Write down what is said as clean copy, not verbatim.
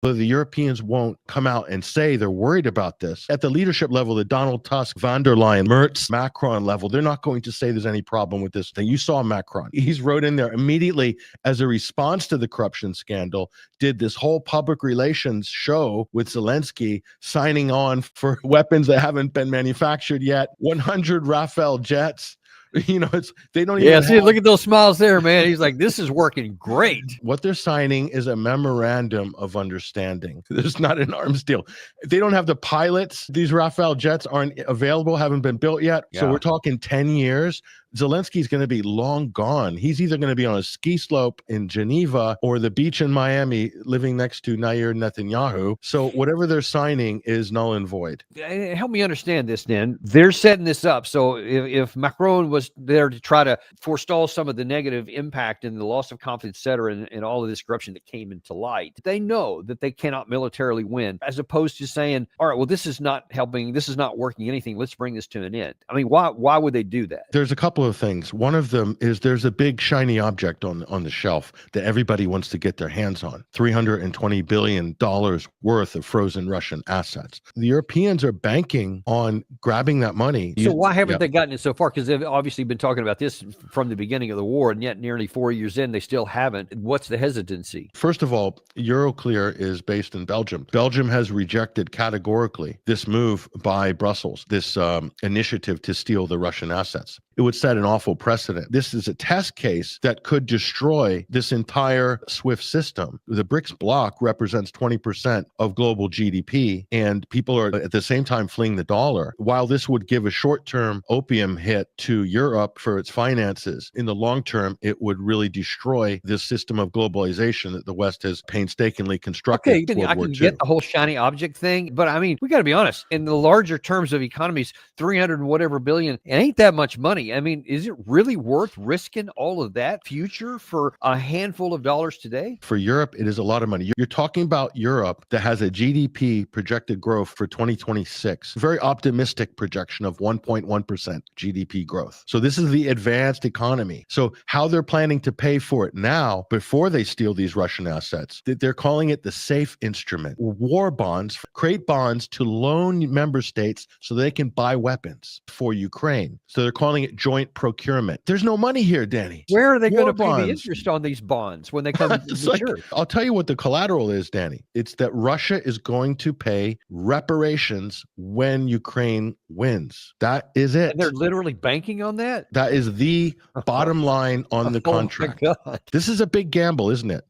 But the Europeans won't come out and say they're worried about this. At the leadership level, the Donald Tusk, von der Leyen, Merz, Macron level, they're not going to say there's any problem with this thing. You saw Macron. He's wrote in there immediately as a response to the corruption scandal, did this whole public relations show with Zelensky signing on for weapons that haven't been manufactured yet, 100 Rafale jets. They don't even see, look at those smiles there, man. He's like, this is working great. What they're signing is a memorandum of understanding. There's not an arms deal. They don't have the pilots. These Rafale jets aren't available, haven't been built yet. Yeah. So we're talking 10 years. Zelensky's going to be long gone. He's either going to be on a ski slope in Geneva or the beach in Miami living next to Nair Netanyahu. So whatever they're signing is null and void. Help me understand this then. They're setting this up. So if Macron was there to try to forestall some of the negative impact and the loss of confidence, et cetera, and all of this corruption that came into light, they know that they cannot militarily win, as opposed to saying, all right, well, this is not helping. This is not working anything. Let's bring this to an end. I mean, why would they do that? There's a couple of things. One of them is there's a big shiny object on the shelf that everybody wants to get their hands on. $320 billion worth of frozen Russian assets. The Europeans are banking on grabbing that money. So why haven't they gotten it so far? Because they've obviously been talking about this from the beginning of the war, and yet nearly 4 years in, they still haven't. What's the hesitancy? First of all, Euroclear is based in Belgium. Belgium has rejected categorically this move by Brussels, this initiative to steal the Russian assets. It would set an awful precedent. This is a test case that could destroy this entire SWIFT system. The BRICS bloc represents 20% of global GDP, and people are at the same time fleeing the dollar. While this would give a short-term opium hit to Europe for its finances, in the long term, it would really destroy this system of globalization that the West has painstakingly constructed. Okay, I can get the whole shiny object thing, but I mean, we got to be honest. In the larger terms of economies, 300 and whatever billion, it ain't that much money. I mean, is it really worth risking all of that future for a handful of dollars today? For Europe, it is a lot of money. You're talking about Europe that has a GDP projected growth for 2026, very optimistic projection of 1.1% GDP growth. So this is the advanced economy. So how they're planning to pay for it now, before they steal these Russian assets, they're calling it the safe instrument. War bonds, create bonds to loan member states so they can buy weapons for Ukraine. So they're calling it joint procurement. There's no money here, Danny. Where are they going to pay the interest on these bonds when they come to mature? I'll tell you what the collateral is, Danny. It's that Russia is going to pay reparations when Ukraine wins. That is it. And they're literally banking on that? That is the bottom line on the contract. My God. This is a big gamble, isn't it?